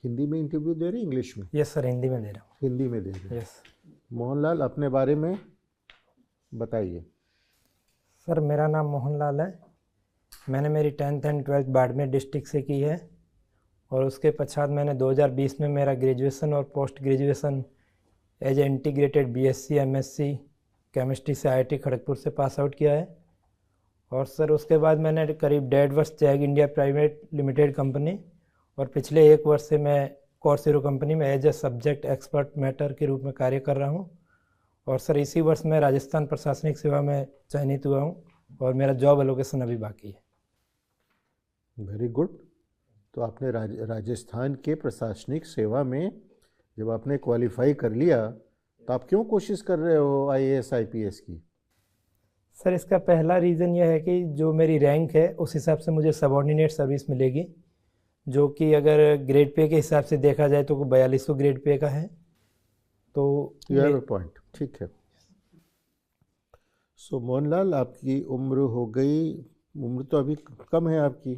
हिंदी में इंटरव्यू दे रहे हैं, इंग्लिश में? यस सर, हिंदी में दे रहा हूँ। हिंदी में दे रहे हैं। यस मोहनलाल, अपने बारे में बताइए। सर, मेरा नाम मोहनलाल है। मैंने मेरी 10th and 12th Barmer district से की है और उसके पश्चात मैंने 2020 में मेरा ग्रेजुएशन और post graduation as a integrated BSc MSc chemistry से आईआईटी खड़गपुर से पास आउट किया है। और सर उसके बाद मैंने करीब 1.5 वर्ष Jag India private limited company और पिछले 1 वर्ष से मैं कोर्सेरो कंपनी में as a subject expert matter के रूप में कार्य कर रहा हूँ। और सर इसी वर्ष मैं राजस्थान प्रशासनिक सेवा में चयनित हुआ हूँ और मेरा जॉब एलोकेशन अभी बाकी है। Very good. तो आपने राजस्थान के प्रशासनिक सेवा में जब आपने क्वालिफाई कर लिया तो आप क्यों कोशिश कर रहे हो आईएएस आईपीएस की? सर इसका पहला रीज़न यह है कि जो मेरी रैंक है उस हिसाब से मुझे सबऑर्डिनेट सर्विस मिलेगी, जो कि अगर ग्रेड पे के हिसाब से देखा जाए तो 4200 ग्रेड पे का है। तो ये पॉइंट ठीक है। सो मोहनलाल, आपकी उम्र हो गई, उम्र तो अभी कम है आपकी,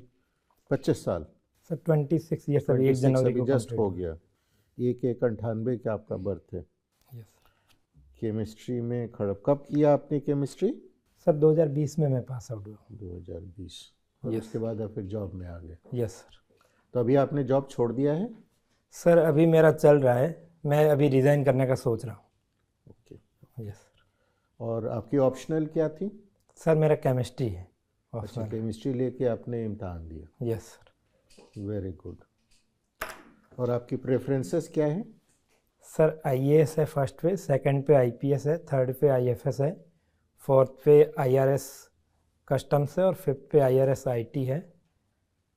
25 साल। सर 26 ईयर्स अभी 1 जनवरी को जस्ट हो गया। 1/1/98 का आपका बर्थ है। यस। केमिस्ट्री में कब किया आपने केमिस्ट्री? सर 2020 में मैं पास आउट हुआ। 2020। और उसके बाद आप फिर जॉब में आ गए? Yes sir. तो अभी आपने जॉब छोड़ दिया है? सर अभी मेरा चल रहा है, मैं अभी रिज़ाइन करने का सोच रहा हूँ। ओके। Yes sir. और आपकी ऑप्शनल क्या थी? सर मेरा केमिस्ट्री है। अच्छा, केमिस्ट्री लेके आपने इम्तहान दिया? Yes sir. Very good. और आपकी प्रेफरेंसेस क्या है? सर आईएएस है फर्स्ट पे, सेकंड पे आईपीएस है, थर्ड पे आईएफएस है, फोर्थ पे आईआरएस कस्टम्स है और फिफ्थ पे आईआरएस आईटी है।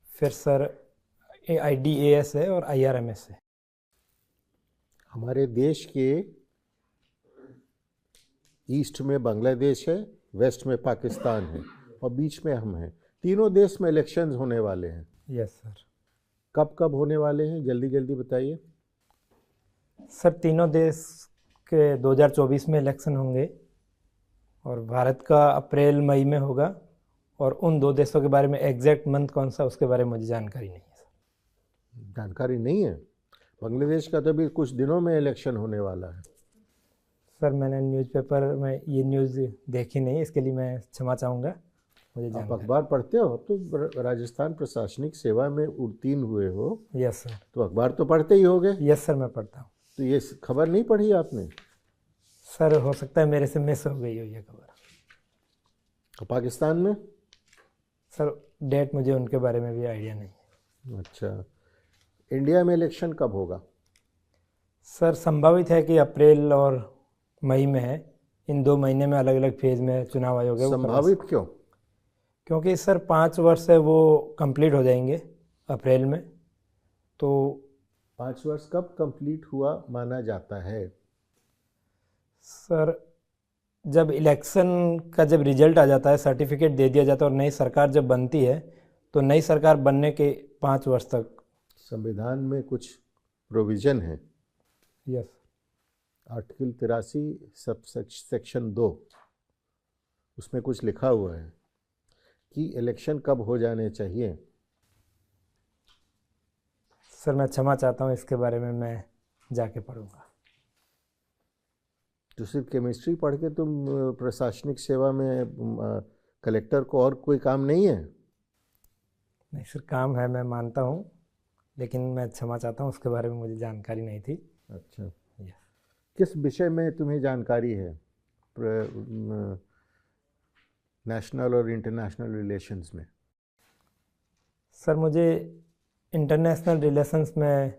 फिर सर आईडीएएस है और आईआरएमएस है। हमारे देश के ईस्ट में बांग्लादेश है, वेस्ट में पाकिस्तान है और बीच में हम हैं। तीनों देश में इलेक्शंस होने वाले हैं। Yes sir. कब कब होने वाले हैं, जल्दी जल्दी बताइए। सर तीनों देश के 2024 में इलेक्शन होंगे और भारत का अप्रैल मई में होगा। और उन 2 देशों के बारे में एग्जैक्ट मंथ कौन सा उसके बारे में मुझे जानकारी नहीं है सर। जानकारी नहीं है? बांग्लादेश का तो अभी कुछ दिनों में इलेक्शन होने वाला है। सर मैंने न्यूज़पेपर में ये न्यूज़ देखी नहीं, इसके लिए मैं क्षमा चाहूँगा। मुझे आप अखबार पढ़ते हो? अब तो राजस्थान प्रशासनिक सेवा में उत्तीर्ण हुए हो। Yes sir. तो अखबार तो पढ़ते ही होगे? यस सर, मैं पढ़ता हूँ। तो ये खबर नहीं पढ़ी आपने? सर हो सकता है मेरे से मिस हो गई हो ये खबर। पाकिस्तान में? सर डेट मुझे उनके बारे में भी आइडिया नहीं है। अच्छा। इंडिया में इलेक्शन कब होगा? सर संभावित है कि अप्रैल और मई में है। इन 2 महीने में अलग अलग फेज में चुनाव आयोग है। संभावित क्यों? क्योंकि सर 5 वर्ष है वो कंप्लीट हो जाएंगे अप्रैल में। तो 5 वर्ष कब कंप्लीट हुआ माना जाता है? सर जब इलेक्शन का जब रिजल्ट आ जाता है, सर्टिफिकेट दे दिया जाता है और नई सरकार जब बनती है तो नई सरकार बनने के 5 वर्ष तक। संविधान में कुछ प्रोविज़न है। यस। आर्टिकल 83 सब सेक्शन 2, उसमें कुछ लिखा हुआ है कि इलेक्शन कब हो जाने चाहिए। सर मैं क्षमा चाहता हूँ, इसके बारे में मैं जाके पढ़ूंगा। तो सिर्फ केमिस्ट्री पढ़ के तुम प्रशासनिक सेवा में कलेक्टर को और कोई काम नहीं है? नहीं सर, काम है, मैं मानता हूँ, लेकिन मैं क्षमा चाहता हूँ, उसके बारे में मुझे जानकारी नहीं थी। अच्छा। यस। किस विषय में तुम्हें जानकारी है नेशनल और इंटरनेशनल रिलेशंस में? सर मुझे इंटरनेशनल रिलेशंस में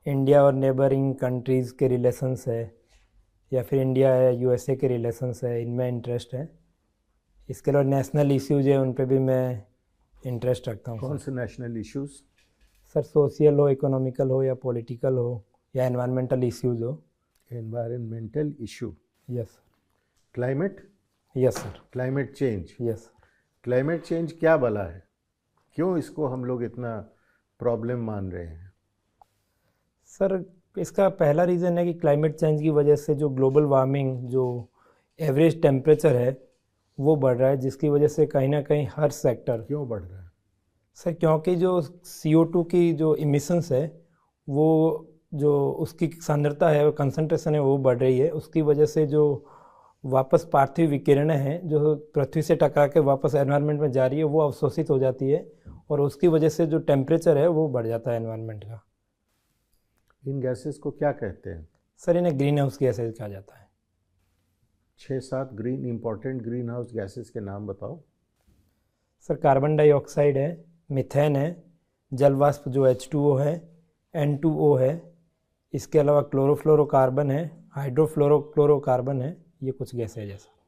इंडिया और नेबरिंग कंट्रीज़ के रिलेशंस है या फिर इंडिया है यूएसए के रिलेशंस है, इनमें इंटरेस्ट है। इसके अलावा नेशनल इश्यूज है, उन पे भी मैं इंटरेस्ट रखता हूँ। कौन से नेशनल इश्यूज़? सर सोशल हो, इकोनॉमिकल हो या पॉलिटिकल हो या एनवायरमेंटल इश्यूज हो। Environmental issue? Yes. Climate? Yes sir. Climate change? Yes. Climate change क्या भला है? क्यों इसको हम लोग इतना प्रॉब्लम मान रहे हैं? सर इसका पहला रीज़न है कि क्लाइमेट चेंज की वजह से जो ग्लोबल वार्मिंग, जो एवरेज टेम्परेचर है वो बढ़ रहा है, जिसकी वजह से कहीं ना कहीं हर सेक्टर। क्यों बढ़ रहा है? सर क्योंकि जो CO2 की जो इमिशंस है वो जो उसकी सांद्रता है, वो कंसंट्रेशन है, वो बढ़ रही है। उसकी वजह से जो वापस पार्थिव विकिरणें हैं जो पृथ्वी से टकरा के वापस एनवायरनमेंट में जा रही है, वो अवशोषित हो जाती है और उसकी वजह से जो टेम्परेचर है वो बढ़ जाता है एनवायरनमेंट का। इन गैसेस को क्या कहते हैं? सर इन्हें ग्रीन हाउस गैसेज कहा जाता है। 6-7 इंपॉर्टेंट ग्रीन हाउस गैसेस के नाम बताओ। सर कार्बन डाइऑक्साइड है, मीथेन है, जल वाष्प जो H2O है, N2O है, इसके अलावा क्लोरोफ्लोरोकार्बन है, हाइड्रोफ्लोरोक्लोरोकार्बन है। ये कुछ गैसेज है सर।